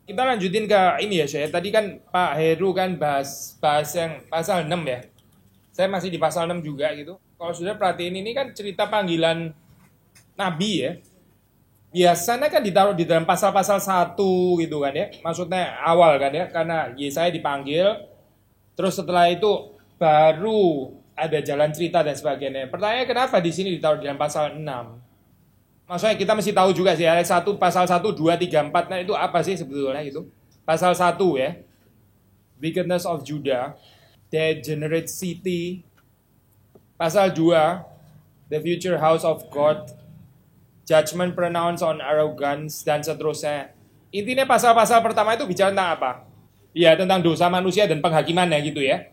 Kita lanjutin ke ini ya, saya. Tadi kan Pak Heru kan bahas yang pasal 6 ya. Saya masih di pasal 6 juga gitu. Kalau sudah perhatiin ini kan cerita panggilan Nabi ya. Biasanya kan ditaruh di dalam pasal-pasal 1 gitu kan ya. Maksudnya awal kan ya. Karena Yesaya dipanggil. Terus setelah itu baru ada jalan cerita dan sebagainya. Pertanyaannya kenapa di sini ditaruh di dalam pasal 6? Maksudnya kita mesti tahu juga sih ayat 1, pasal 1, 2, 3, 4. Nah itu apa sih sebetulnya itu? Pasal 1 ya. Wickedness of Judah. Degenerate city. Pasal 2. The future house of God. Judgment pronounced on arrogance. Dan seterusnya. Intinya pasal-pasal pertama itu bicara tentang apa? Ya tentang dosa manusia dan penghakimannya gitu ya.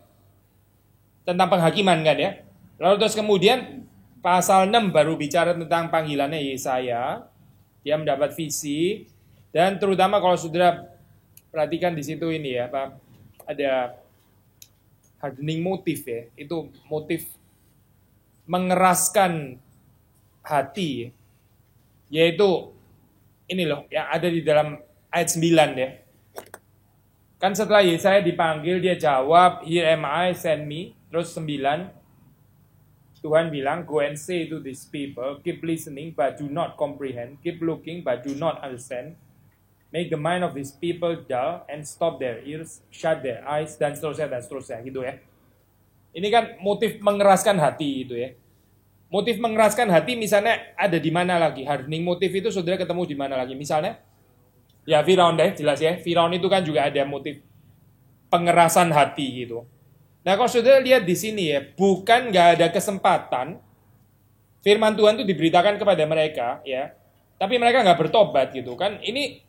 Tentang penghakiman kan ya. Lalu terus kemudian pasal 6 baru bicara tentang panggilannya Yesaya. Dia mendapat visi. Dan terutama kalau saudara perhatikan di situ ini ya, Pak, ada hardening motif ya. Itu motif mengeraskan hati. Yaitu ini loh, yang ada di dalam ayat 9 ya. Kan setelah Yesaya dipanggil, dia jawab, "Here am I, send me." Terus 9, Tuhan bilang, "Go and say to these people, keep listening but do not comprehend, keep looking but do not understand, make the mind of these people dull and stop their ears, shut their eyes," dan seterusnya gitu ya. Ini kan motif mengeraskan hati itu ya. Motif mengeraskan hati misalnya ada di mana lagi? Hardening motif itu saudara ketemu di mana lagi? Misalnya, ya Firaun deh, jelas ya. Firaun itu kan juga ada motif pengerasan hati gitu. Nah kalau saudara lihat di sini ya, bukan nggak ada kesempatan firman Tuhan itu diberitakan kepada mereka ya, tapi mereka nggak bertobat gitu kan. Ini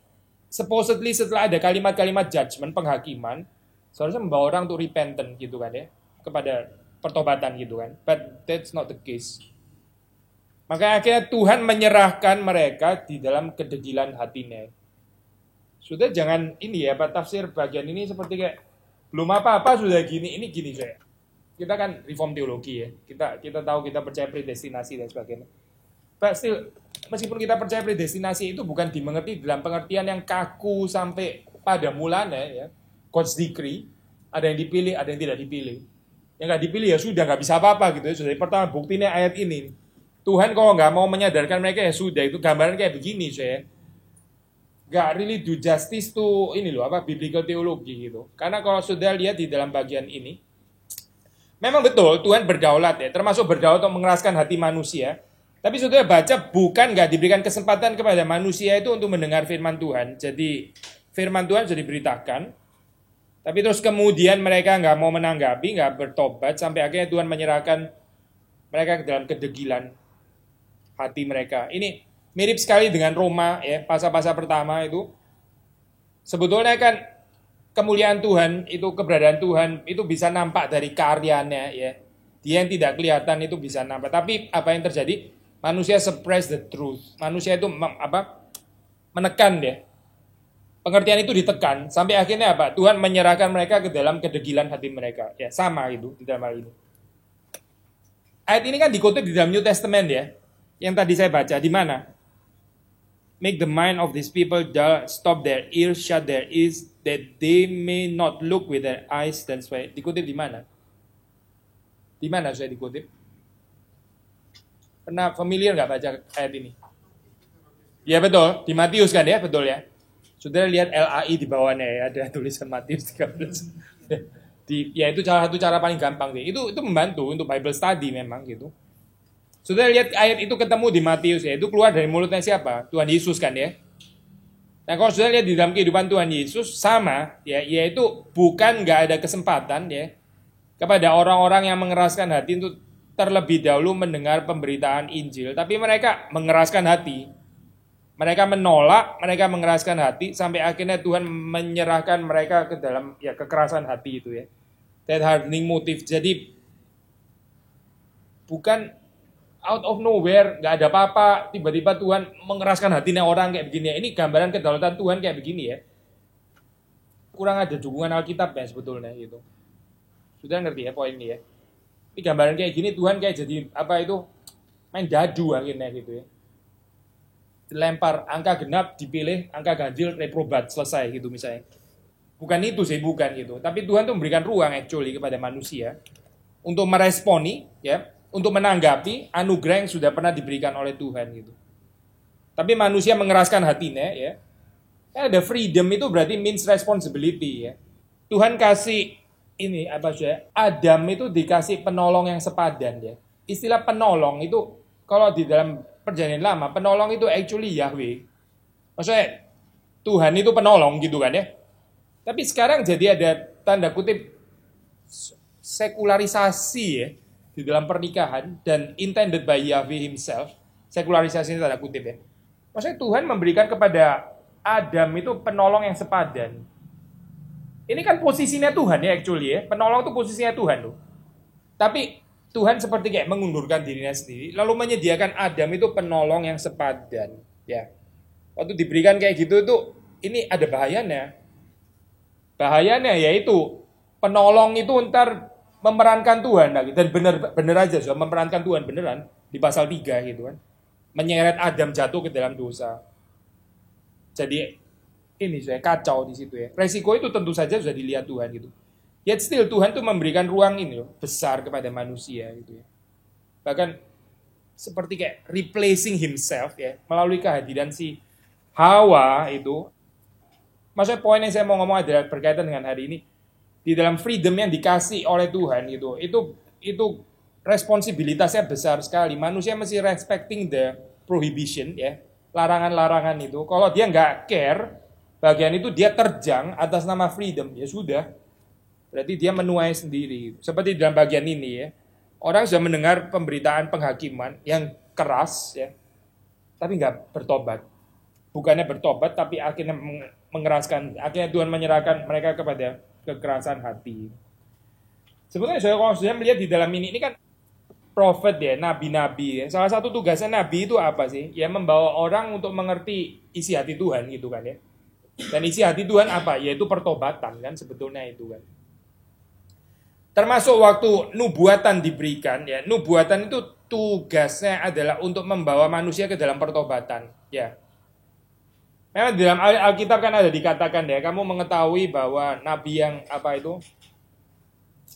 supposedly setelah ada kalimat-kalimat judgment, penghakiman, seharusnya membawa orang untuk repentant gitu kan ya, kepada pertobatan gitu kan. But that's not the case. Maka akhirnya Tuhan menyerahkan mereka di dalam kedegilan hatinya. Sudah jangan ini ya, Pak, tafsir bagian ini seperti kayak belum apa-apa sudah gini, ini gini saya. Kita kan reform teologi ya. Kita tahu kita percaya predestinasi dan sebagainya. But still, meskipun kita percaya predestinasi itu bukan dimengerti dalam pengertian yang kaku sampai pada mulanya ya. God's decree, ada yang dipilih, ada yang tidak dipilih. Yang nggak dipilih ya sudah nggak bisa apa-apa gitu ya. Sudah pertama buktinya ayat ini. Tuhan kalau nggak mau menyadarkan mereka ya sudah, itu gambaran kayak begini saya. Gak really do justice to ini loh apa biblical teologi gitu. Karena kalau sudah lihat di dalam bagian ini, memang betul Tuhan berdaulat ya, termasuk berdaulat untuk mengeraskan hati manusia. Tapi sudah baca bukan gak diberikan kesempatan kepada manusia itu untuk mendengar firman Tuhan. Jadi firman Tuhan sudah diberitakan, tapi terus kemudian mereka gak mau menanggapi, gak bertobat, sampai akhirnya Tuhan menyerahkan mereka ke dalam kedegilan hati mereka. Ini mirip sekali dengan Roma ya, pasal-pasal pertama itu. Sebetulnya kan kemuliaan Tuhan, itu keberadaan Tuhan itu bisa nampak dari karyanya ya. Dia yang tidak kelihatan itu bisa nampak. Tapi apa yang terjadi? Manusia suppress the truth. Manusia itu menekan ya. Pengertian itu ditekan sampai akhirnya apa? Tuhan menyerahkan mereka ke dalam kedegilan hati mereka. Ya, sama itu di dalam hal ini. Ayat ini kan dikutip di dalam New Testament ya. Yang tadi saya baca di mana? Make the mind of these people dull, stop their ears, shut their ears, that they may not look with their eyes, dan sebagainya. Dikutip di mana? Di mana saya dikutip? Pernah familiar nggak baca ayat ini? Ya betul, di Matius kan ya, betul ya. Saudara lihat LAI di bawahnya ya, ada tulisan Matius 13. Ya itu salah satu cara paling gampang sih. Itu membantu untuk Bible study memang gitu. Sudah lihat ayat itu ketemu di Matius ya, itu keluar dari mulutnya siapa? Tuhan Yesus kan ya. Nah kalau sudah lihat di dalam kehidupan Tuhan Yesus sama ya, yaitu bukan nggak ada kesempatan ya kepada orang-orang yang mengeraskan hati untuk terlebih dahulu mendengar pemberitaan Injil, tapi mereka mengeraskan hati, mereka menolak, mereka mengeraskan hati sampai akhirnya Tuhan menyerahkan mereka ke dalam ya kekerasan hati itu ya, that hardening motive. Jadi bukan out of nowhere, nggak ada apa-apa, tiba-tiba Tuhan mengeraskan hatinya orang kayak begini. Ini gambaran kedaulatan Tuhan kayak begini ya. Kurang ada dukungan Alkitab ya sebetulnya gitu. Sudah ngerti ya poin ini ya. Ini gambaran kayak gini Tuhan kayak jadi apa itu main dadu akhirnya gitu ya. dilempar angka genap, dipilih angka ganjil, reprobat, selesai gitu misalnya. Bukan itu sih, bukan gitu. Tapi Tuhan tuh memberikan ruang actually kepada manusia untuk meresponi, ya, untuk menanggapi anugerah yang sudah pernah diberikan oleh Tuhan gitu. Tapi manusia mengeraskan hatinya, ya. Ada freedom itu berarti means responsibility, ya. Tuhan kasih ini apa sih? Adam itu dikasih penolong yang sepadan, ya. Istilah penolong itu kalau di dalam perjanjian lama, penolong itu actually Yahweh. Maksudnya Tuhan itu penolong gitu kan ya. Tapi sekarang jadi ada tanda kutip sekularisasi ya di dalam pernikahan dan intended by Yahweh himself. Sekularisasi ini tanda kutip ya. Maksudnya Tuhan memberikan kepada Adam itu penolong yang sepadan. Ini kan posisinya Tuhan ya actually ya. Penolong itu posisinya Tuhan loh. Tapi Tuhan seperti kayak mengundurkan dirinya sendiri, lalu menyediakan Adam itu penolong yang sepadan. Ya, waktu diberikan kayak gitu tuh, ini ada bahayanya. Bahayanya yaitu penolong itu ntar memerankan Tuhan lagi, dan bener aja sudah memerankan Tuhan beneran di pasal 3 gitu kan, menyeret Adam jatuh ke dalam dosa. Jadi ini sudah kacau di situ ya. Resiko itu tentu saja sudah dilihat Tuhan gitu. Yet still Tuhan tuh memberikan ruang ini loh, besar kepada manusia gitu ya. Bahkan seperti kayak replacing himself ya, melalui kehadiran si Hawa itu. Maksudnya poin yang saya mau ngomong adalah berkaitan dengan hari ini. Di dalam freedom yang dikasih oleh Tuhan gitu, itu responsibilitasnya besar sekali. Manusia mesti respecting the prohibition ya, larangan-larangan itu. Kalau dia nggak care, bagian itu dia terjang atas nama freedom, ya sudah. Berarti dia menuai sendiri. Seperti dalam bagian ini ya. Orang sudah mendengar pemberitaan penghakiman yang keras ya. Tapi nggak bertobat. Bukannya bertobat tapi akhirnya mengeraskan. Akhirnya Tuhan menyerahkan mereka kepada kekerasan hati. Sebetulnya kalau saya melihat di dalam ini kan prophet ya, nabi-nabi ya. Salah satu tugasnya nabi itu apa sih? Ya membawa orang untuk mengerti isi hati Tuhan gitu kan ya. Dan isi hati Tuhan apa? Yaitu pertobatan kan sebetulnya itu kan. Termasuk waktu nubuatan diberikan, ya, nubuatan itu tugasnya adalah untuk membawa manusia ke dalam pertobatan, ya. Memang di dalam Alkitab kan ada dikatakan ya, kamu mengetahui bahwa nabi yang apa itu,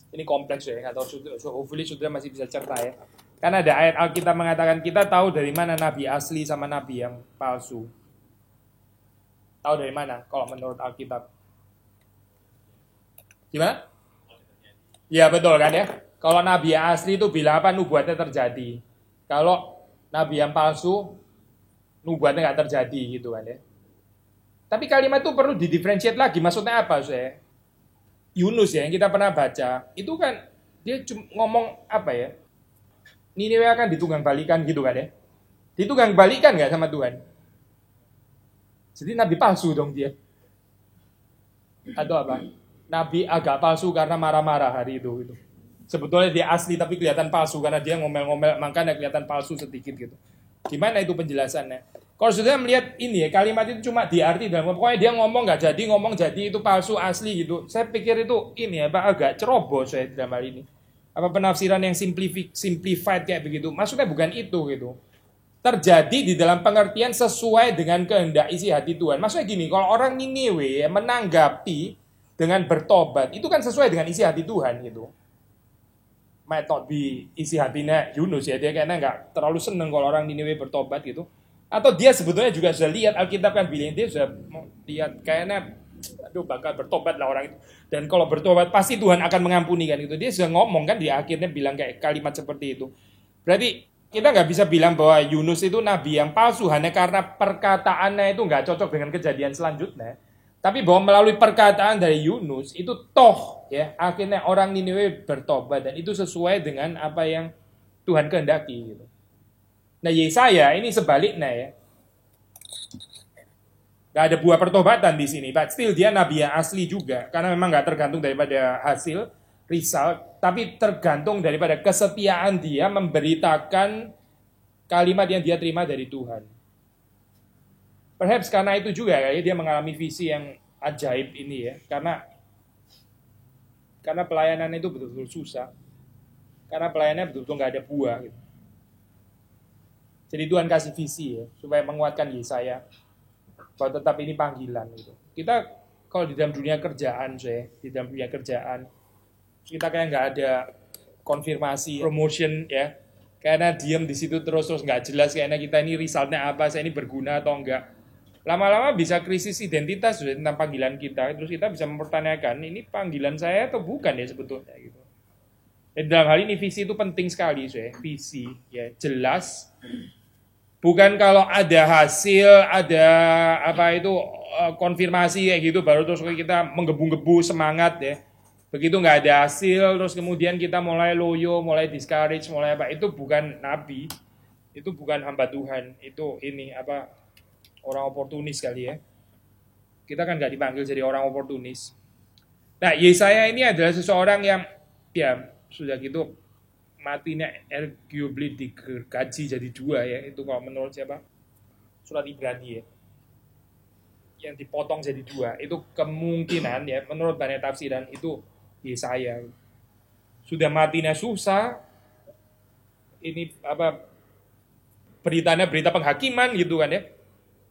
ini kompleks ya, atau hopefully sudah masih bisa cerita ya. Karena ada ayat Alkitab mengatakan kita tahu dari mana nabi asli sama nabi yang palsu. Tahu dari mana? Kalau menurut Alkitab, gimana? Ya betul kan ya. Kalau nabi yang asli itu bilang apa, nubuatnya terjadi. Kalau nabi yang palsu, nubuatnya nggak terjadi gitu kan ya. Tapi kalimat itu perlu didifferentiate lagi. Maksudnya apa saya? Yunus ya yang kita pernah baca, itu kan dia ngomong apa ya? Niniwe akan ditunggang balikan gitu kan ya. Ditunggang balikan nggak sama Tuhan? Jadi nabi palsu dong dia. Atau apa? Nabi agak palsu karena marah-marah hari itu gitu. Sebetulnya dia asli tapi kelihatan palsu karena dia ngomel-ngomel, makanya kelihatan palsu sedikit gitu. Gimana itu penjelasannya? Kalau sudah melihat ini ya, kalimat itu cuma diarti dalam pokoknya dia ngomong nggak jadi, ngomong jadi itu palsu asli gitu. Saya pikir itu ini ya, agak ceroboh saya dalam hal ini. Apa penafsiran yang simplified kayak begitu? Maksudnya bukan itu gitu. Terjadi di dalam pengertian sesuai dengan kehendak isi hati Tuhan. Maksudnya gini, kalau orang Niniwe menanggapi dengan bertobat, itu kan sesuai dengan isi hati Tuhan gitu. Might not be isi hatinya Yunus ya, dia kayaknya nggak terlalu seneng kalau orang Niniwe bertobat gitu. Atau dia sebetulnya juga sudah lihat, Alkitab kan bilang dia sudah lihat kayaknya, aduh bakal bertobat lah orang itu. Dan kalau bertobat pasti Tuhan akan mengampuni kan gitu. Dia sudah ngomong kan di akhirnya bilang kayak kalimat seperti itu. Berarti kita nggak bisa bilang bahwa Yunus itu nabi yang palsu hanya karena perkataannya itu nggak cocok dengan kejadian selanjutnya. Tapi bahwa melalui perkataan dari Yunus itu toh ya akhirnya orang Niniwe bertobat dan itu sesuai dengan apa yang Tuhan kehendaki gitu. Nah Yesaya ini sebaliknya ya. Gak ada buah pertobatan di sini, but still dia nabi yang asli juga karena memang gak tergantung daripada hasil result, tapi tergantung daripada kesetiaan dia memberitakan kalimat yang dia terima dari Tuhan. Perhaps karena itu juga ya dia mengalami visi yang ajaib ini ya, karena pelayanan itu betul-betul susah, karena pelayanannya betul-betul nggak ada buah. Gitu. Jadi Tuhan kasih visi ya, supaya menguatkan Yesaya bahwa tetap ini panggilan gitu. Kita kalau di dalam dunia kerjaan, kita kayak nggak ada konfirmasi, promotion ya, karena diam di situ terus nggak jelas kayaknya kita ini resultnya apa, saya ini berguna atau enggak. Lama-lama bisa krisis identitas tentang panggilan kita, terus kita bisa mempertanyakan ini panggilan saya atau bukan ya sebetulnya gitu. Dan dalam hal ini visi itu penting sekali, visi ya jelas. Bukan kalau ada hasil, ada konfirmasi kayak gitu baru terus kita menggebu-gebu semangat ya. Begitu nggak ada hasil terus kemudian kita mulai loyo, mulai discourage, mulai apa, itu bukan nabi, itu bukan hamba Tuhan, itu orang oportunis kali ya. Kita kan nggak dipanggil jadi orang oportunis. Nah, Yesaya ini adalah seseorang yang ya sudah gitu matinya arguably dikaji jadi 2 ya, itu kalau menurut siapa? Surat Ibrani ya. Yang dipotong jadi 2, itu kemungkinan ya menurut banyak tafsiran itu Yesaya. Sudah matinya susah. Ini beritanya berita penghakiman gitu kan ya.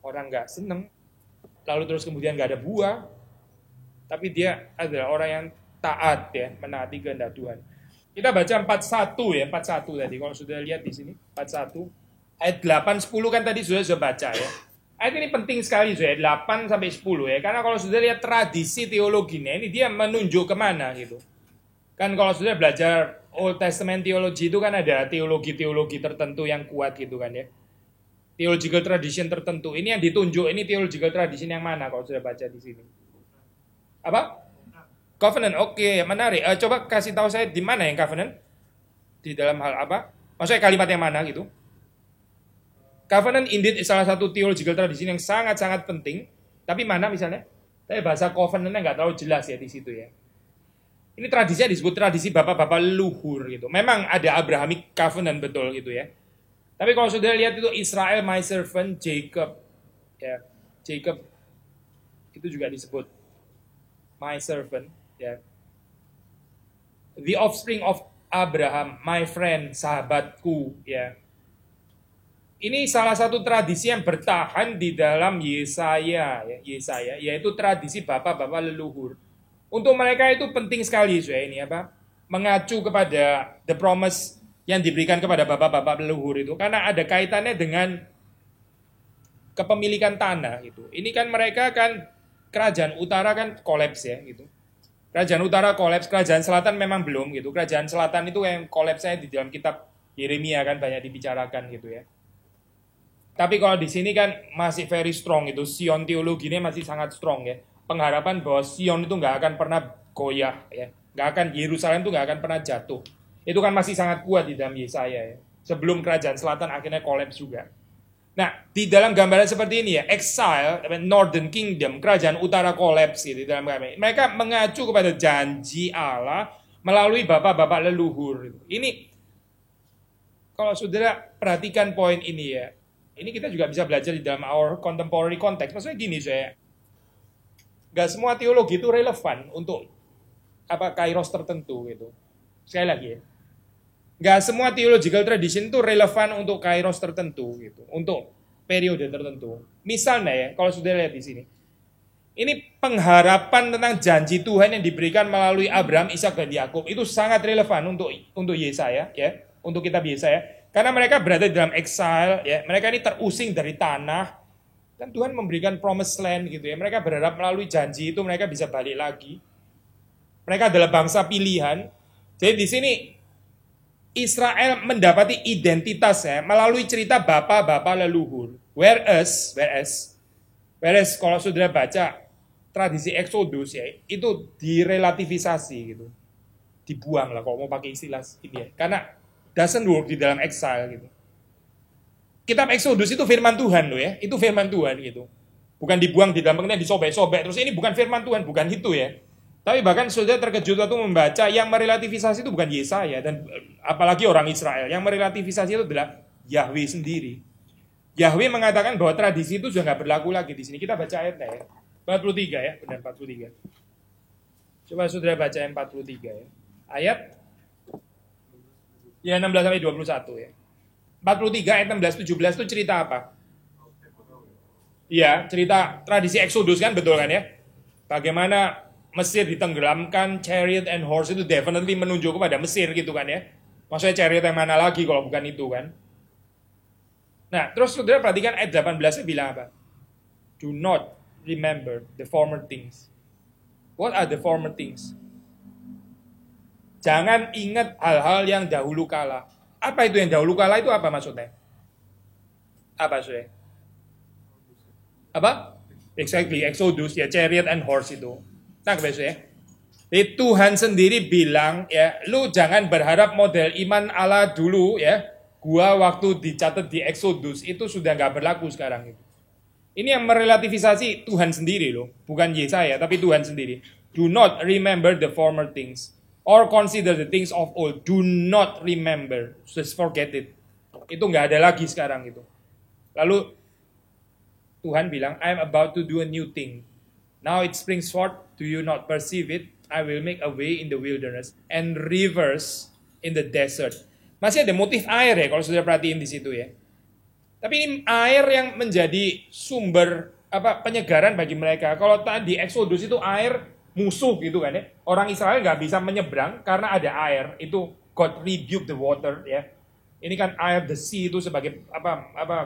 Orang nggak seneng. Lalu terus kemudian nggak ada buah. Tapi dia adalah orang yang taat ya, menaati kehendak Tuhan. Kita baca 41 ya, 41 tadi. Kalau sudah lihat di sini, 41. Ayat 8, 10 kan tadi sudah baca ya. Ayat ini penting sekali, ayat 8 sampai 10 ya. Karena kalau sudah lihat tradisi teologinya, ini dia menunjuk kemana gitu. Kan kalau sudah belajar Old Testament teologi itu kan ada teologi-teologi tertentu yang kuat gitu kan ya. Theological tradition tertentu. Ini yang ditunjuk, ini theological tradition yang mana kalau sudah baca di sini. Apa? Covenant, oke, menarik. Coba kasih tahu saya di mana yang covenant? Di dalam hal apa? Maksudnya kalimat yang mana gitu? Covenant indeed salah satu theological tradition yang sangat-sangat penting. Tapi mana misalnya? Tapi bahasa covenantnya nggak terlalu jelas ya di situ ya. Ini tradisinya disebut tradisi bapak-bapak leluhur gitu. Memang ada Abrahamic covenant betul gitu ya. Tapi kalau sudah lihat itu Israel my servant Jacob, ya Jacob itu juga disebut my servant. Ya. The offspring of Abraham, my friend, sahabatku, ya. Ini salah satu tradisi yang bertahan di dalam Yesaya, yaitu tradisi bapak-bapak leluhur. Untuk mereka itu penting sekali, ini mengacu kepada the promise yang diberikan kepada bapak-bapak leluhur itu, karena ada kaitannya dengan kepemilikan tanah gitu. Ini kan mereka kan kerajaan utara kan kolaps ya gitu. Kerajaan utara kolaps, kerajaan selatan memang belum gitu. Kerajaan selatan itu yang kolapsnya di dalam kitab Yeremia kan banyak dibicarakan gitu ya. Tapi kalau di sini kan masih very strong itu, Sion teologinya masih sangat strong ya. Pengharapan bahwa Sion itu nggak akan pernah goyah ya, nggak akan, Yerusalem itu nggak akan pernah jatuh. Itu kan masih sangat kuat di dalam Yesaya ya. Sebelum kerajaan selatan akhirnya kolaps juga. Nah, di dalam gambaran seperti ini ya, exile, Northern Kingdom, kerajaan utara kolaps gitu, di dalam gambaran. Mereka mengacu kepada janji Allah melalui bapak-bapak leluhur. Ini, kalau saudara perhatikan poin ini ya, ini kita juga bisa belajar di dalam our contemporary context. Maksudnya gini, gak semua teologi itu relevan untuk kairos tertentu gitu. Sekali lagi ya. Gak semua theological tradition itu relevan untuk kairos tertentu gitu, untuk periode tertentu. Misalnya ya, kalau sudah lihat di sini, ini pengharapan tentang janji Tuhan yang diberikan melalui Abraham, Ishak dan Yakub itu sangat relevan untuk Yesaya ya, untuk kitab Yesaya, karena mereka berada di dalam exile ya, mereka ini terusing dari tanah dan Tuhan memberikan promised land gitu ya. Mereka berharap melalui janji itu mereka bisa balik lagi. Mereka adalah bangsa pilihan. Jadi di sini Israel mendapati identitasnya melalui cerita bapak-bapak leluhur. Whereas kalau saudara baca tradisi Exodus ya, itu direlativisasi gitu. Dibuang lah kalau mau pakai istilah ini ya. Karena doesn't work di dalam exile gitu. Kitab Exodus itu firman Tuhan loh ya, itu firman Tuhan gitu. Bukan dibuang di dalam pengertian disobek-sobek. Terus ini bukan firman Tuhan, bukan itu ya. Tapi bahkan saudara terkejut waktu membaca yang merelativisasi itu bukan Yesaya dan apalagi orang Israel. Yang merelativisasi itu adalah Yahweh sendiri. Yahweh mengatakan bahwa tradisi itu sudah nggak berlaku lagi di sini. Kita baca ayatnya ya. 43 ya, benar 43. Coba saudara baca yang 43 ya. Ayat ya 16 sampai 21 ya. 43 ayat 16-17 itu cerita apa? Iya, cerita tradisi Exodus kan, betul kan ya? Bagaimana Mesir ditenggelamkan, chariot and horse itu definitely menunjuk kepada Mesir gitu kan ya. Maksudnya chariot yang mana lagi kalau bukan itu kan. Nah, terus saudara perhatikan ayat 18-nya bilang apa? Do not remember the former things. What are the former things? Jangan ingat hal-hal yang dahulu kala. Apa itu yang dahulu kala itu apa maksudnya? Apa maksudnya? Apa? Exactly, Exodus ya, chariot and horse itu. Nah, ya. Jadi Tuhan sendiri bilang ya, lu jangan berharap model iman Allah dulu ya. Gua waktu dicatat di Exodus itu sudah nggak berlaku sekarang itu. Ini yang merelativisasi Tuhan sendiri loh, bukan Yesaya tapi Tuhan sendiri. Do not remember the former things or consider the things of old. Do not remember, just forget it. Itu nggak ada lagi sekarang itu. Lalu Tuhan bilang, I am about to do a new thing. Now it springs forth, do you not perceive it? I will make a way in the wilderness and rivers in the desert. Masih ada motif air ya kalau sudah perhatiin di situ ya. Tapi ini air yang menjadi sumber penyegaran bagi mereka. Kalau tadi Exodus itu air musuh gitu kan ya. Orang Israel nggak bisa menyeberang karena ada air. Itu God rebuked the water ya. Ini kan air the sea itu sebagai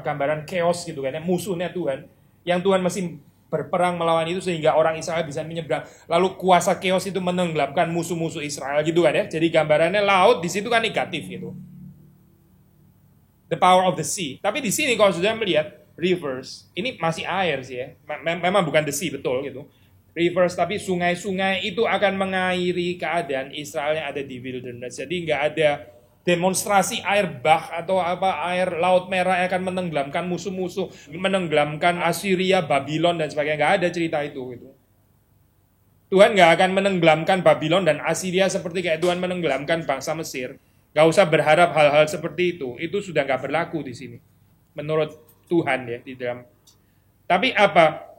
gambaran chaos gitu kan ya. Musuhnya Tuhan. Yang Tuhan masih berperang melawan itu sehingga orang Israel bisa menyeberang. Lalu kuasa chaos itu menenggelamkan musuh-musuh Israel gitu kan ya. Jadi gambarannya laut di situ kan negatif gitu. The power of the sea. Tapi di sini kalau sudah melihat rivers, ini masih air sih ya. Memang bukan the sea betul gitu. Rivers tapi sungai-sungai itu akan mengairi keadaan Israel yang ada di wilderness. Jadi nggak ada demonstrasi air bah atau air laut merah yang akan menenggelamkan musuh-musuh, menenggelamkan Assyria, Babylon dan sebagainya. Nggak ada cerita itu gitu. Tuhan nggak akan menenggelamkan Babylon dan Assyria seperti kayak Tuhan menenggelamkan bangsa Mesir. Gak usah berharap hal-hal seperti itu. Itu sudah gak berlaku di sini. Menurut Tuhan ya di dalam. Tapi apa?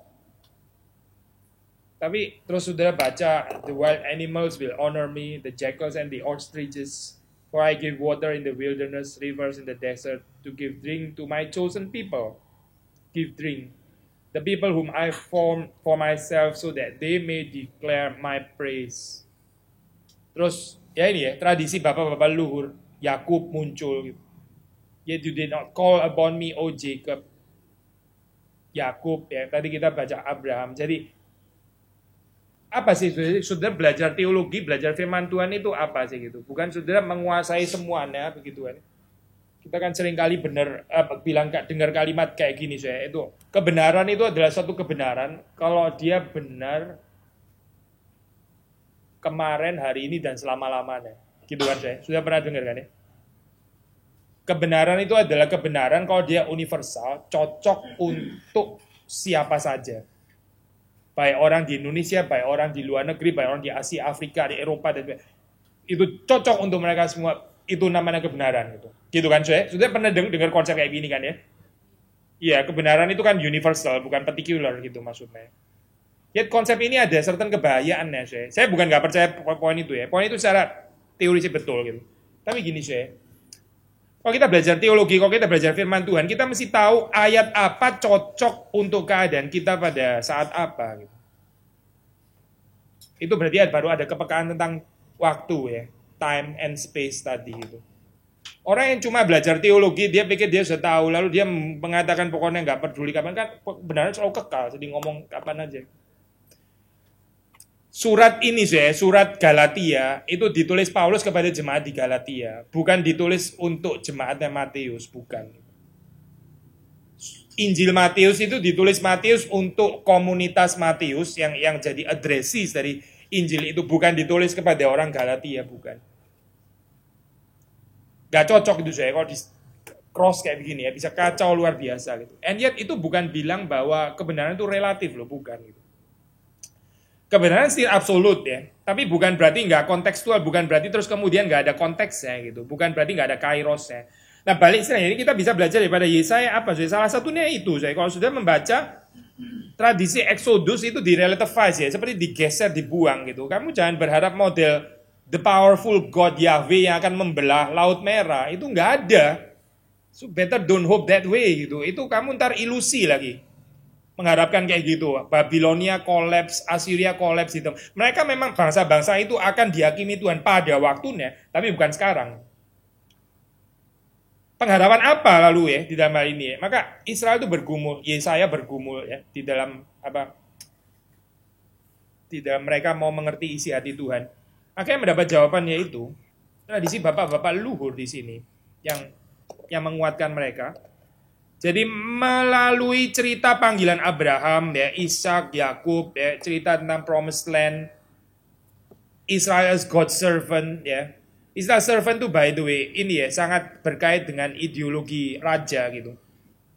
Tapi terus saudara baca, the wild animals will honor me, the jackals and the ostriches, for I give water in the wilderness, rivers in the desert, to give drink to my chosen people. Give drink. The people whom I formed for myself, so that they may declare my praise. Terus ya ini ya, tradisi bapak-bapak luhur, Yakub muncul gitu. Yet you did not call upon me, O Jacob. Yakub ya, tadi kita baca Abraham. Jadi apa sih saudara belajar teologi, belajar firman Tuhan itu apa sih gitu? Bukan saudara menguasai semuanya begitu kan. Kita kan seringkali dengar kalimat kayak gini saya, itu kebenaran itu adalah satu kebenaran kalau dia benar kemarin, hari ini, dan selama-lamanya. Gitu kan saya? Sudah pernah dengar kan ya? Kebenaran itu adalah kebenaran kalau dia universal, cocok untuk siapa saja. Baik orang di Indonesia, baik orang di luar negeri, baik orang di Asia, Afrika, di Eropa, dan itu cocok untuk mereka semua. Itu namanya kebenaran. Gitu kan saya? Sudah pernah dengar konsep kayak gini kan ya? Iya, kebenaran itu kan universal, bukan particular gitu maksudnya. Ya konsep ini ada certain kebahayaannya saya bukan nggak percaya poin itu ya. Poin itu secara teori sih betul gitu. Tapi gini saya, kalau kita belajar teologi, kalau kita belajar firman Tuhan, kita mesti tahu ayat apa cocok untuk keadaan kita pada saat apa gitu. Itu berarti baru ada kepekaan tentang waktu ya, time and space tadi itu. Orang yang cuma belajar teologi, dia pikir dia sudah tahu, lalu dia mengatakan pokoknya nggak peduli kapan, kan benar selalu kekal, jadi ngomong kapan aja. Surat ini surat Galatia itu ditulis Paulus kepada jemaat di Galatia, bukan ditulis untuk jemaatnya Matius, bukan. Injil Matius itu ditulis Matius untuk komunitas Matius yang jadi addressees dari Injil itu, bukan ditulis kepada orang Galatia, bukan. Gak cocok itu kalau di cross kayak begini ya, bisa kacau luar biasa gitu. And yet itu bukan bilang bahwa kebenaran itu relatif loh, bukan gitu. Kebenaran still absolut ya, tapi bukan berarti nggak kontekstual, bukan berarti terus kemudian nggak ada konteksnya gitu, bukan berarti nggak ada kairosnya. Nah balik istilahnya ini kita bisa belajar daripada Yesaya apa sih? Salah satunya itu kalau sudah membaca tradisi Exodus itu direlativize ya, seperti digeser, dibuang gitu. Kamu jangan berharap model the powerful God Yahweh yang akan membelah Laut Merah, itu nggak ada. So better don't hope that way gitu. Itu kamu ntar ilusi lagi. Mengharapkan kayak gitu. Babilonia collapse, Assyria collapse gitu. Mereka memang bangsa-bangsa itu akan dihakimi Tuhan pada waktunya, tapi bukan sekarang. Pengharapan apa lalu ya di dalam hal ini ya? Maka Israel itu bergumul, Yesaya bergumul ya di dalam apa? Tidak mereka mau mengerti isi hati Tuhan. Akhirnya mendapat jawabannya itu. Nah, di sini bapak-bapak luhur di sini yang menguatkan mereka. Jadi melalui cerita panggilan Abraham, ya, Ishak, Yakub, ya, cerita tentang Promised Land, Israel as God's servant, ya. Istilah servant itu by the way, ini ya sangat berkait dengan ideologi raja gitu.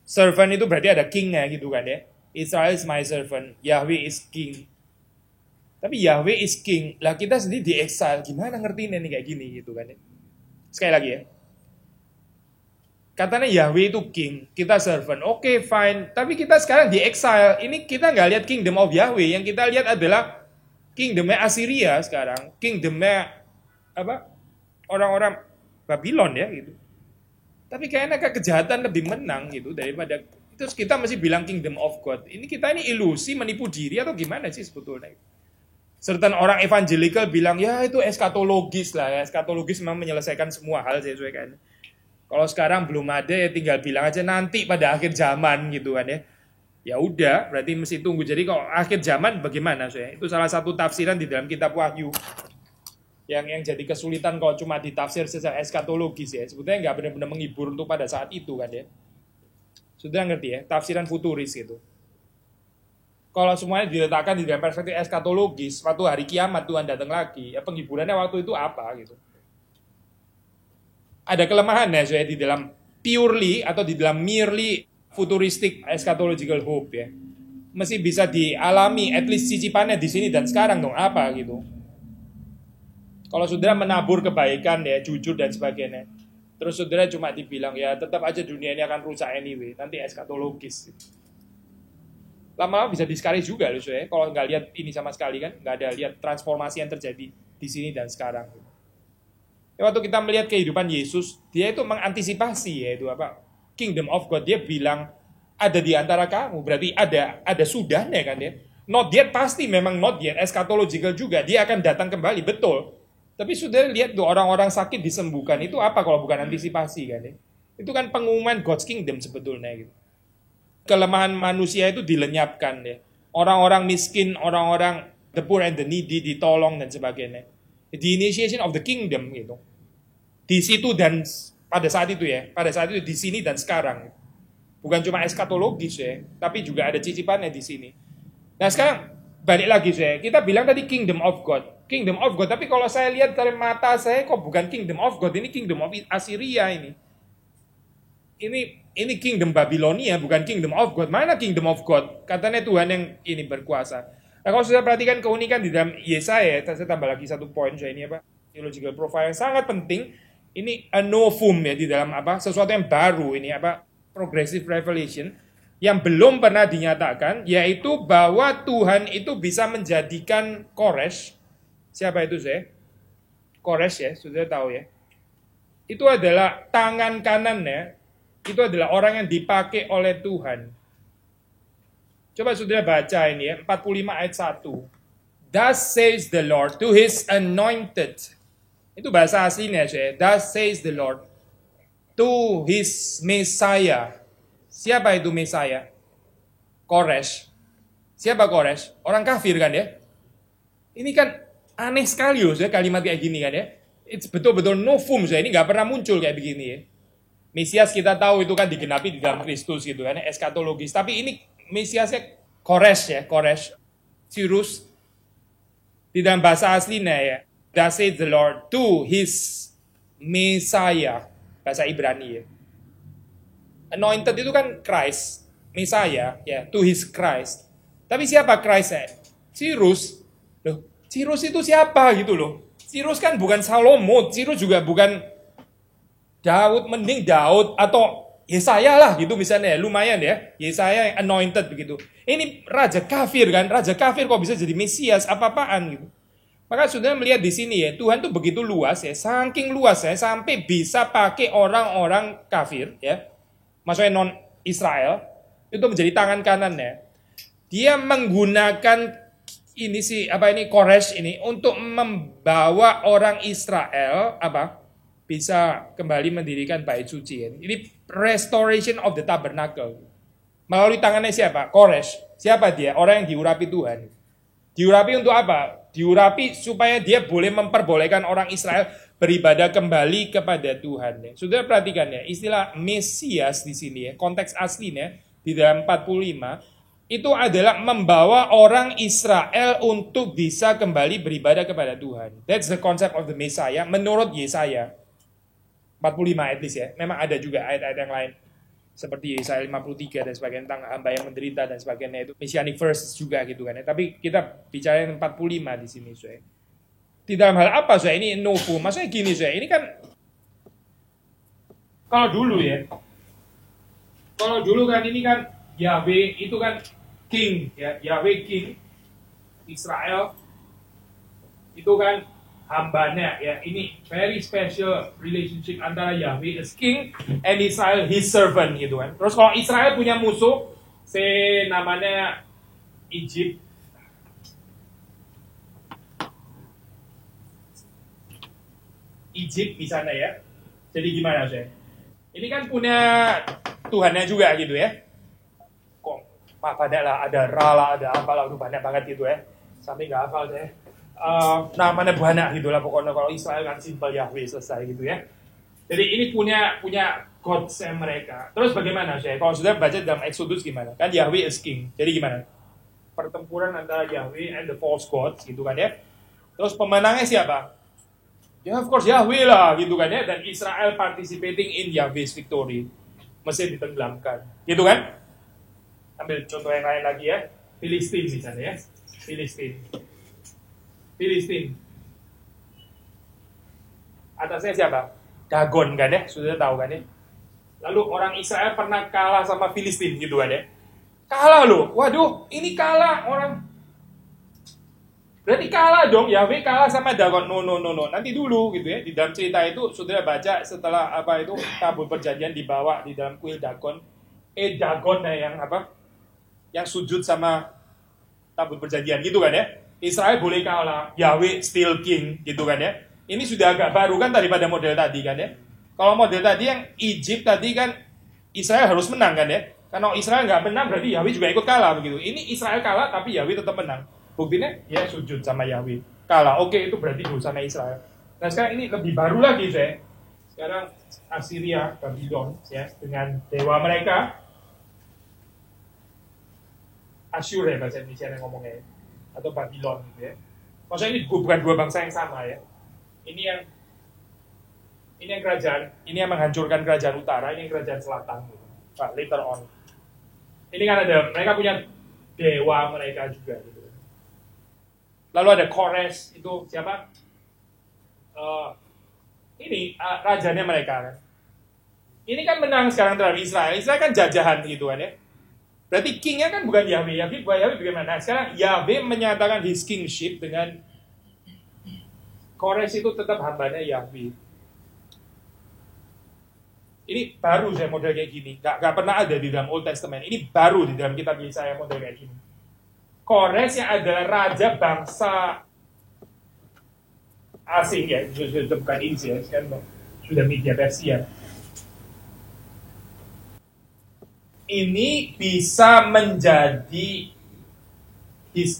Servant itu berarti ada king-nya gitu kan ya. Israel is my servant, Yahweh is king. Tapi Yahweh is king, lah kita sendiri di exile, gimana ngertiin ini kayak gini gitu kan ya. Sekali lagi ya. Katanya Yahweh itu king, kita servant. Oke, fine. Tapi kita sekarang di exile. Ini kita nggak lihat kingdom of Yahweh. Yang kita lihat adalah kingdomnya Assyria sekarang. Kingdomnya apa? Orang-orang Babylon ya gitu. Tapi kayaknya kejahatan lebih menang gitu daripada terus kita masih bilang kingdom of God. Ini kita ini ilusi, menipu diri atau gimana sih sebetulnya? Certain orang evangelical bilang ya itu eskatologis lah ya. Eskatologis memang menyelesaikan semua hal sesuai kan. Kalau sekarang belum ada ya tinggal bilang aja nanti pada akhir zaman gitu kan ya. Ya udah, berarti mesti tunggu. Jadi kalau akhir zaman bagaimana saya? Itu salah satu tafsiran di dalam kitab Wahyu. Yang jadi kesulitan kalau cuma ditafsir secara eskatologis ya. Sebetulnya nggak benar-benar menghibur untuk pada saat itu kan ya. Sudah ngerti ya? Tafsiran futuris gitu. Kalau semuanya diletakkan di dalam perspektif eskatologis, waktu hari kiamat Tuhan datang lagi, ya penghiburannya waktu itu apa gitu. Ada kelemahan ya saya di dalam purely atau di dalam merely futuristic eschatological hope ya. Mesti bisa dialami at least cicipannya di sini dan sekarang dong apa gitu. Kalau saudara menabur kebaikan ya, jujur dan sebagainya. Terus saudara cuma dibilang ya tetap aja dunia ini akan rusak anyway, nanti eschatologis. Lama-lama bisa discourage juga loh saya. Kalau nggak lihat ini sama sekali kan, nggak ada lihat transformasi yang terjadi di sini dan sekarang. Ya, waktu kita melihat kehidupan Yesus, dia itu mengantisipasi ya itu apa? Kingdom of God. Dia bilang ada di antara kamu, berarti ada sudahnya kan ya. Not yet pasti memang not yet, eschatological juga. Dia akan datang kembali, betul. Tapi sudah lihat tuh orang-orang sakit disembuhkan itu apa kalau bukan antisipasi kan ya? Itu kan pengumuman God's kingdom sebetulnya gitu. Kelemahan manusia itu dilenyapkan ya. Orang-orang miskin, orang-orang the poor and the needy ditolong dan sebagainya. The initiation of the kingdom gitu. Di situ dan pada saat itu ya, pada saat itu di sini dan sekarang. Bukan cuma eskatologis ya, tapi juga ada cicipannya di sini. Nah sekarang balik lagi saya, kita bilang tadi kingdom of God. Kingdom of God, tapi kalau saya lihat dari mata saya kok bukan kingdom of God, ini kingdom of Assyria ini. Ini kingdom Babilonia, bukan kingdom of God. Mana kingdom of God? Katanya Tuhan yang ini berkuasa. Nah, kalau sudah perhatikan keunikan di dalam Yesaya, saya tambah lagi satu poin saya ini apa? Theological profile yang sangat penting. Ini a novum ya di dalam apa? Sesuatu yang baru ini apa? Progressive revelation yang belum pernah dinyatakan, yaitu bahwa Tuhan itu bisa menjadikan Koresh. Siapa itu saya? Koresh ya, sudah tahu ya. Itu adalah tangan kanannya. Itu adalah orang yang dipakai oleh Tuhan. Coba saudara baca ini ya, 45 ayat 1. Thus says the Lord to his anointed. Itu bahasa aslinya saya. Thus says the Lord to his Messiah. Siapa itu Messiah? Koresh. Siapa Koresh? Orang kafir kan ya? Ini kan aneh sekali loh saya kalimat kayak gini kan ya. It's betul-betul novum saya. Ini gak pernah muncul kayak begini ya. Mesias kita tahu itu kan digenapi di dalam Kristus gitu kan, eskatologis. Tapi ini Mesiasnya Koresh ya, Koresh. Cyrus. Di dalam bahasa aslinya ya. Thus says the Lord to his Messiah. Bahasa Ibrani ya. Anointed itu kan Christ. Messiah ya, to his Christ. Tapi siapa Christnya? Cyrus. Loh, Cyrus itu siapa gitu loh. Cyrus kan bukan Salomo. Cyrus juga bukan Daud, mending Daud atau Yesaya lah gitu misalnya, lumayan ya. Yesaya yang anointed begitu. Ini raja kafir kan, raja kafir kok bisa jadi Mesias, apa-apaan gitu. Maka saudara melihat di sini ya, Tuhan tuh begitu luas ya, saking luas ya, sampai bisa pakai orang-orang kafir ya, maksudnya non Israel, itu menjadi tangan kanannya. Dia menggunakan Koresh ini untuk membawa orang Israel bisa kembali mendirikan bait suci. Ini restoration of the tabernacle. Melalui tangannya siapa? Koresh. Siapa dia? Orang yang diurapi Tuhan. Diurapi untuk apa? Diurapi supaya dia boleh memperbolehkan orang Israel beribadah kembali kepada Tuhan. Sudah perhatikan ya, istilah Mesias di sini ya, konteks aslinya di dalam 45 itu adalah membawa orang Israel untuk bisa kembali beribadah kepada Tuhan. That's the concept of the Messiah menurut Yesaya 45 at least ya. Memang ada juga ayat-ayat yang lain seperti Yesaya 53 dan sebagainya tentang hamba yang menderita dan sebagainya, itu messianic verses juga gitu kan ya. Tapi kita bicara 45 di sini, Soe. Di dalam hal apa, Soe? Ini novum. Maksudnya gini, Soe. Ini kan kalau dulu kan ini kan Yahweh itu kan king ya, Yahweh king Israel itu kan hambanya ya. Ini very special relationship antara Yahweh as king and Israel his servant gitu kan. Terus kalau Israel punya musuh, namanya Egypt. Egypt di sana ya. Jadi gimana sih? Ini kan punya Tuhannya juga gitu ya. Kok banyak lah, ada Ra lah, ada apalah, banyak banget gitu ya. Sampai nggak hafal deh. Namanya banyak gitu lah pokoknya. Kalau Israel kan simple Yahweh, selesai gitu ya. Jadi ini punya gods mereka. Terus bagaimana sih? Kalau sudah baca dalam Exodus gimana? Kan Yahweh is king. Jadi gimana? Pertempuran antara Yahweh and the false gods gitu kan ya. Terus pemenangnya siapa? Ya of course Yahweh lah gitu kan ya. Dan Israel participating in Yahweh's victory. Mesti ditenggelamkan. Gitu kan? Ambil contoh yang lain lagi ya. Filistin misalnya ya. Filistin. Atasnya siapa? Dagon kan ya, sudah tahu kan ya. Lalu orang Israel pernah kalah sama Filistin gitu kan ya. Kalah loh, waduh ini kalah orang. Berarti kalah dong, Yahweh kalah sama Dagon. No. Nanti dulu gitu ya. Di dalam cerita itu sudah baca setelah tabut perjanjian dibawa di dalam kuil Dagon. Dagon yang yang sujud sama tabut perjanjian gitu kan ya. Israel boleh kalah, Yahweh still king gitu kan ya. Ini sudah agak baru kan daripada model tadi kan ya. Kalau model tadi yang Egypt tadi kan Israel harus menang kan ya. Karena Israel nggak menang berarti Yahweh juga ikut kalah begitu. Ini Israel kalah tapi Yahweh tetap menang. Buktinya ya sujud sama Yahweh. Kalah, oke itu berarti dosanya Israel. Nah sekarang ini lebih baru lagi saya. Sekarang Assyria, Babylon ya dengan dewa mereka. Asyur ya bahasa Indonesia yang ngomongnya. Atau Babylon gitu ya. Maksudnya ini bukan dua bangsa yang sama ya. Ini yang kerajaan, ini yang menghancurkan kerajaan utara, ini yang kerajaan selatan gitu. Later on. Ini kan mereka punya dewa mereka juga gitu. Lalu ada Kores, itu siapa? Ini rajanya mereka kan. Ini kan menang sekarang terhadap Israel. Israel kan jajahan gitu kan ya. Berarti kingnya kan bukan Yahweh. Yahweh bagaimana? Nah, sekarang Yahweh menyatakan his kingship dengan Kores itu tetap hambanya Yahweh. Ini baru saya model kayak gini. Gak pernah ada di dalam Old Testament. Ini baru di dalam kitab Yesaya model kayak gini. Kores yang adalah raja bangsa asing ya. Sudah bukan Inggris ya. Sudah Media Persia. Ini bisa menjadi his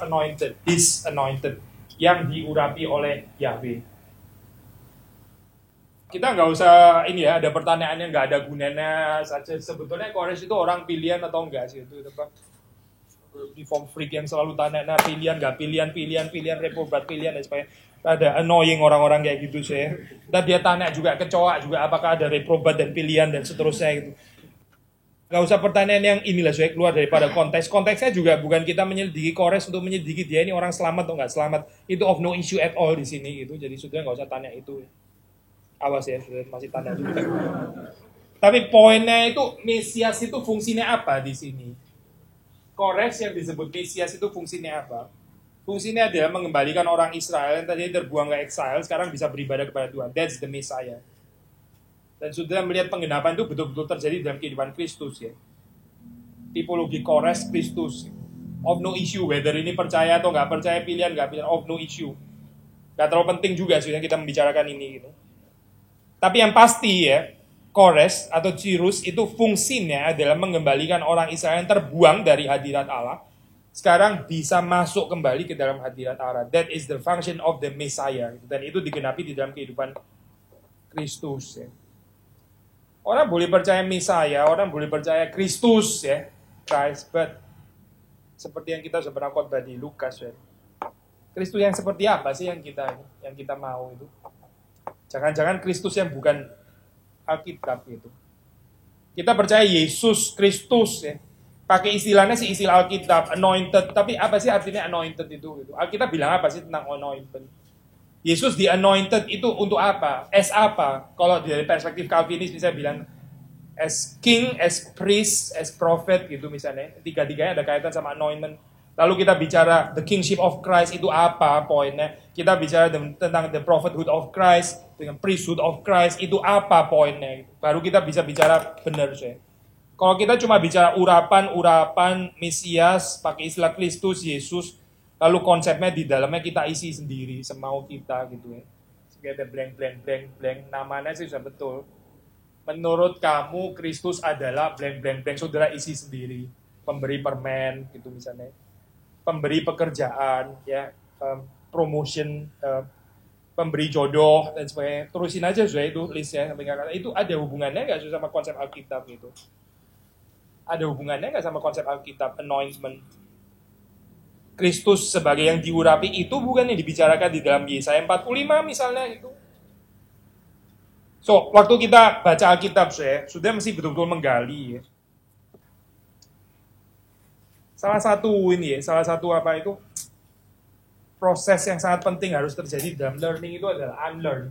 anointed yang diurapi oleh Yahweh. Kita nggak usah ini ya, ada pertanyaan yang nggak ada gunanya saja. Sebetulnya Kores itu orang pilihan atau enggak sih itu apa? Di form freak yang selalu tanya, nah pilihan nggak pilihan reprobat pilihan dan sebagainya. Ada annoying orang-orang kayak gitu sih. Dan dia tanya juga kecoa juga apakah ada reprobat dan pilihan dan seterusnya gitu. Gak usah pertanyaan yang inilah saya keluar daripada konteks. Konteksnya juga bukan kita menyelidiki Kores untuk menyelidiki dia ini orang selamat atau nggak selamat. Itu of no issue at all di sini gitu. Jadi sudah nggak usah tanya itu. Awas ya, sudah masih tanya juga. Tapi poinnya itu Mesias itu fungsinya apa di sini? Kores yang disebut Mesias itu fungsinya apa? Fungsinya adalah mengembalikan orang Israel yang tadi terbuang ke exile, sekarang bisa beribadah kepada Tuhan. That's the Messiah. Dan sudah melihat penggenapan itu betul-betul terjadi dalam kehidupan Kristus ya. Tipologi Kores Kristus. Of no issue, whether ini percaya atau nggak percaya, pilihan nggak pilihan, of no issue. Nggak terlalu penting juga sebenarnya kita membicarakan ini gitu. Tapi yang pasti ya, Kores atau Cyrus itu fungsinya adalah mengembalikan orang Israel yang terbuang dari hadirat Allah, sekarang bisa masuk kembali ke dalam hadirat Allah. That is the function of the Messiah. Dan itu digenapi di dalam kehidupan Kristus ya. Orang boleh percaya Messiah, orang boleh percaya Kristus ya, Christ, but seperti yang kita sudah pernah khotbah di Lukas ya. Kristus yang seperti apa sih yang kita mau itu? Jangan-jangan Kristus yang bukan Alkitab itu. Kita percaya Yesus Kristus ya. Pakai istilahnya sih istilah Alkitab, anointed. Tapi apa sih artinya anointed itu? Gitu. Alkitab bilang apa sih tentang anointed? Yesus di anointed itu untuk apa? As apa? Kalau dari perspektif Calvinis bisa bilang as king, as priest, as prophet gitu misalnya. Tiga-tiganya ada kaitan sama anointment. Lalu kita bicara the kingship of Christ itu apa poinnya? Kita bicara tentang the prophethood of Christ, dengan priesthood of Christ itu apa poinnya? Baru kita bisa bicara benar sih. Kalau kita cuma bicara urapan Mesias, pakai istilah Kristus, Yesus, lalu konsepnya di dalamnya kita isi sendiri, semau kita gitu ya. Seperti blank, namanya sih sudah betul. Menurut kamu, Kristus adalah blank, saudara isi sendiri. Pemberi permen gitu misalnya. Pemberi pekerjaan, ya, promotion, pemberi jodoh, dan sebagainya. Terusin aja sudah itu listnya. Itu ada hubungannya nggak sama konsep Alkitab itu? Ada hubungannya nggak sama konsep Alkitab, anointment? Kristus sebagai yang diurapi itu bukan yang dibicarakan di dalam Yesaya 45 misalnya gitu. So, waktu kita baca Alkitab sudah mesti betul-betul menggali ya. Salah satu apa itu proses yang sangat penting harus terjadi dalam learning itu adalah unlearn.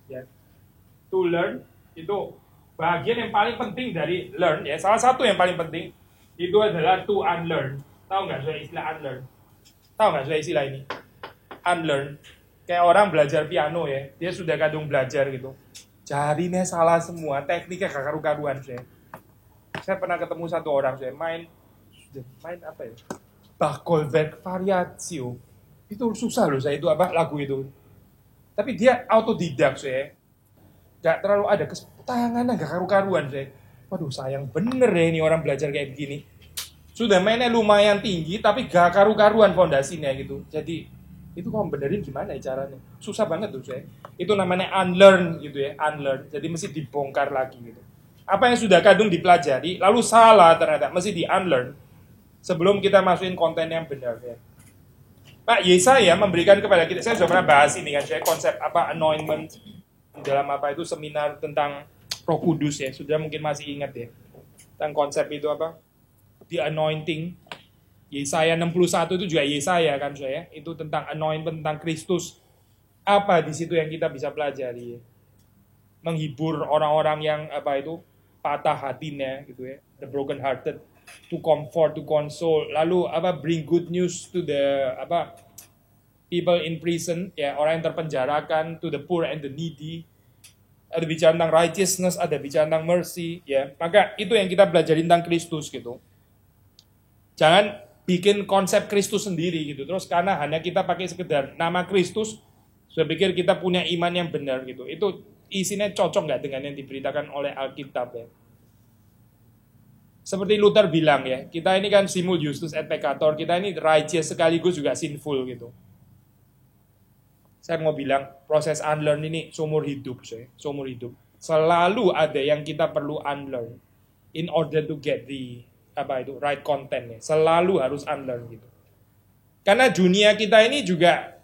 Ya. To learn itu bagian yang paling penting dari learn ya. Salah satu yang paling penting itu adalah to unlearn. Tahu nggak soal istilah unlearn? Tahu nggak soal istilah ini? Unlearn. Kayak orang belajar piano ya, dia sudah kadung belajar gitu. Jarinya salah semua, tekniknya gak karu-karuan saya pernah ketemu satu orang main apa ya? Bachgoldberg Variatio. Itu susah loh itu apa lagu itu. Tapi dia autodidak gak terlalu ada tangannya gak karu-karuan Waduh sayang bener ya ini orang belajar kayak begini. Sudah mainnya lumayan tinggi tapi gak karu-karuan fondasinya gitu. Jadi itu kalau benerin gimana ya caranya? Susah banget tuh Itu namanya unlearn gitu ya, unlearn. Jadi mesti dibongkar lagi gitu. Apa yang sudah kadung dipelajari lalu salah ternyata mesti di unlearn sebelum kita masukin konten yang benar ya. Pak Yesaya memberikan kepada kita, saya sudah pernah bahas ini kan, konsep apa anointment dalam apa itu seminar tentang Roh Kudus ya, sudah mungkin masih ingat ya. Tentang konsep itu apa? The anointing. Yesaya 61 itu juga Yesaya kan itu tentang anointment, tentang Kristus. Apa di situ yang kita bisa pelajari? Menghibur orang-orang yang apa itu patah hatinya gitu ya, the broken hearted, to comfort, to console. Lalu apa bring good news to the apa people in prison ya, orang yang terpenjarakan, to the poor and the needy. Ada bicara tentang righteousness, ada bicara tentang mercy ya. Maka itu yang kita pelajari tentang Kristus gitu. Jangan bikin konsep Kristus sendiri gitu. Terus karena hanya kita pakai sekedar nama Kristus, saya pikir kita punya iman yang benar gitu. Itu isinya cocok nggak dengan yang diberitakan oleh Alkitab ya. Seperti Luther bilang ya, kita ini kan simul justus et peccator, kita ini righteous sekaligus juga sinful gitu. Saya mau bilang proses unlearn ini seumur hidup seumur hidup. Selalu ada yang kita perlu unlearn in order to get the apa itu right content ya. Selalu harus unlearn gitu. Karena dunia kita ini juga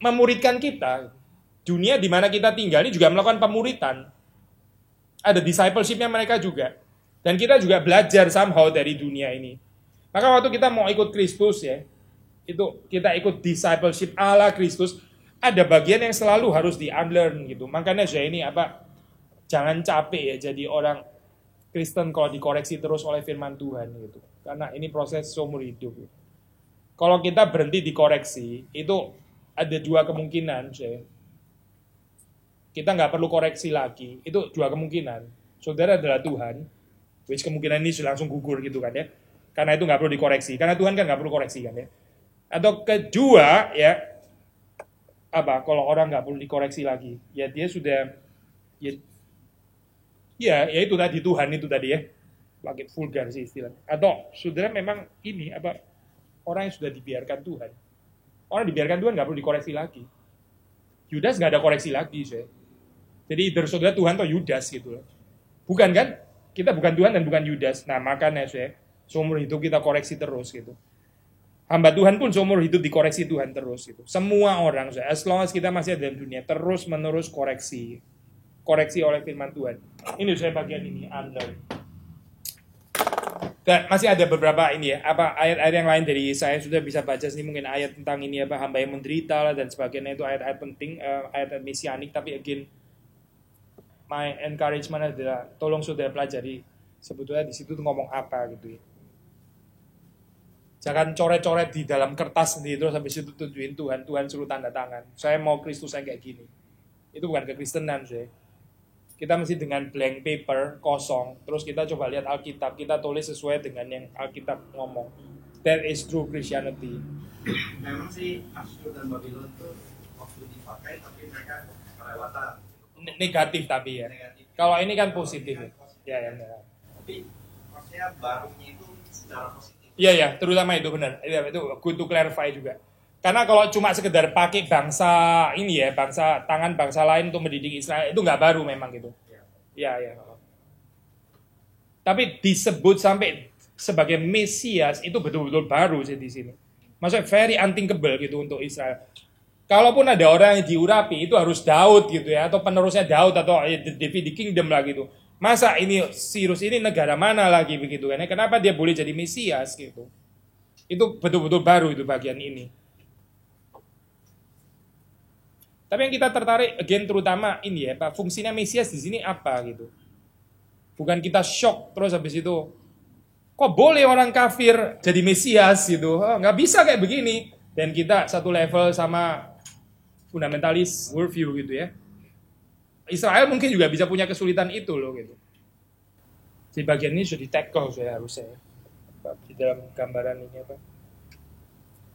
memuridkan kita. Dunia di mana kita tinggal ini juga melakukan pemuritan. Ada discipleship-nya mereka juga. Dan kita juga belajar somehow dari dunia ini. Maka waktu kita mau ikut Kristus ya, itu kita ikut discipleship ala Kristus, ada bagian yang selalu harus di-unlearn gitu. Makanya saya ini apa, jangan capek ya jadi orang Kristen kalau dikoreksi terus oleh firman Tuhan gitu. Karena ini proses seumur hidup. Gitu. Kalau kita berhenti dikoreksi, itu ada dua kemungkinan. Kita nggak perlu koreksi lagi. Itu dua kemungkinan. Saudara adalah Tuhan, which kemungkinan ini sudah langsung gugur gitu kan ya. Karena itu nggak perlu dikoreksi. Karena Tuhan kan nggak perlu koreksi kan ya. Atau kedua ya, kalau orang nggak perlu dikoreksi lagi, ya dia sudah, ya itu tadi Tuhan itu tadi ya. Pakai vulgar sih istilahnya. Atau saudara memang ini orang yang sudah dibiarkan Tuhan. Orang dibiarkan Tuhan nggak perlu dikoreksi lagi. Yudas nggak ada koreksi lagi, Jadi either saudara Tuhan atau Yudas gitu loh. Bukan kan? Kita bukan Tuhan dan bukan Yudas. Nah makanya seumur hidup kita koreksi terus gitu. Hamba Tuhan pun seumur hidup dikoreksi Tuhan terus gitu. Semua orang, as long as kita masih ada dalam dunia, terus menerus koreksi oleh firman Tuhan. Ini saya bagian ini dan masih ada beberapa ini ya, ayat-ayat yang lain dari saya sudah bisa baca sini, mungkin ayat tentang ini hamba yang menderita lah dan sebagainya, itu ayat-ayat penting, ayat-ayat mesianik, tapi again my encouragement adalah tolong saudara pelajari sebetulnya di situ tuh ngomong apa gitu ya. Jangan coret-coret di dalam kertas sendiri terus habis itu tunjukin Tuhan suruh tanda tangan. Saya mau Kristus saya kayak gini. Itu bukan kekristenan, Kita mesti dengan blank paper, kosong. Terus kita coba lihat Alkitab. Kita tulis sesuai dengan yang Alkitab ngomong. That is true Christianity. Memang sih Asyur dan Babylon itu waktu dipakai, tapi mereka kelewatan. Negatif tapi ya. Negatif. Kalau ini kan positif. Ya. Tapi maksudnya barunya itu secara positif. Iya, terutama itu benar. Itu good to clarify juga. Karena kalau cuma sekedar pakai bangsa tangan bangsa lain untuk mendidik Israel, itu nggak baru memang gitu. Iya. Tapi disebut sampai sebagai Mesias itu betul-betul baru sih di sini. Maksudnya very unthinkable gitu untuk Israel. Kalaupun ada orang yang diurapi, itu harus Daud gitu ya, atau penerusnya Daud atau David Kingdom lah gitu. Masa ini Sirus ini negara mana lagi begitu kan? Kenapa dia boleh jadi Mesias gitu? Itu betul-betul baru itu bagian ini. Tapi yang kita tertarik again terutama ini ya, fungsinya Mesias di sini apa gitu. Bukan kita shock terus habis itu kok boleh orang kafir jadi Mesias gitu. Nggak bisa kayak begini. Dan kita satu level sama fundamentalis worldview gitu ya. Israel mungkin juga bisa punya kesulitan itu loh gitu. Di bagian ini sudah di-tackle harusnya di dalam gambaran ini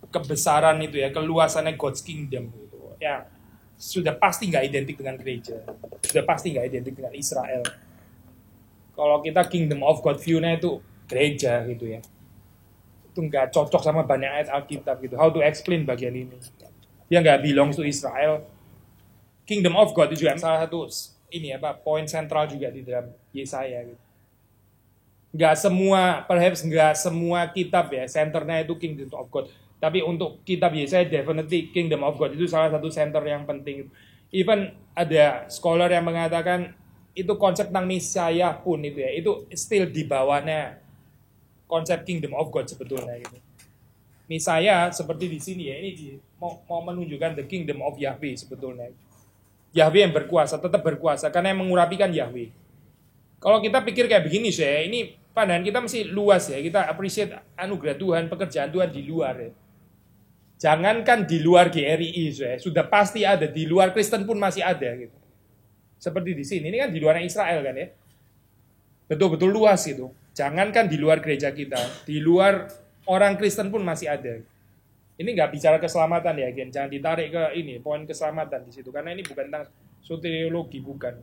kebesaran itu ya, keluasannya God's Kingdom gitu. Ya, sudah pasti nggak identik dengan gereja. Sudah pasti nggak identik dengan Israel. Kalau kita Kingdom of God view-nya itu gereja gitu ya. Itu nggak cocok sama banyak ayat Alkitab gitu. How to explain bagian ini. Dia nggak belongs to Israel. Kingdom of God itu juga salah satu ini poin sentral juga di dalam Yesaya gitu. Nggak semua kitab ya, senternya itu Kingdom of God. Tapi untuk kitab Yesaya definitely Kingdom of God itu salah satu center yang penting. Even ada scholar yang mengatakan itu konsep tentang Mesias pun itu ya, itu still di bawahnya konsep Kingdom of God sebetulnya gitu. Mesias seperti di sini ya, ini mau menunjukkan the Kingdom of Yahweh sebetulnya. Yahweh yang berkuasa, tetap berkuasa karena yang mengurapi kan Yahweh. Kalau kita pikir kayak begini ini pandangan kita mesti luas ya, kita appreciate anugerah Tuhan, pekerjaan Tuhan di luar ya. Jangankan di luar GRI, sudah pasti ada, di luar Kristen pun masih ada gitu. Seperti di sini, ini kan di luar Israel kan ya. Betul-betul luas itu. Jangankan di luar gereja kita, di luar orang Kristen pun masih ada. Ini nggak bicara keselamatan ya, jangan ditarik ke ini, poin keselamatan di situ. Karena ini bukan tentang soteriologi, bukan.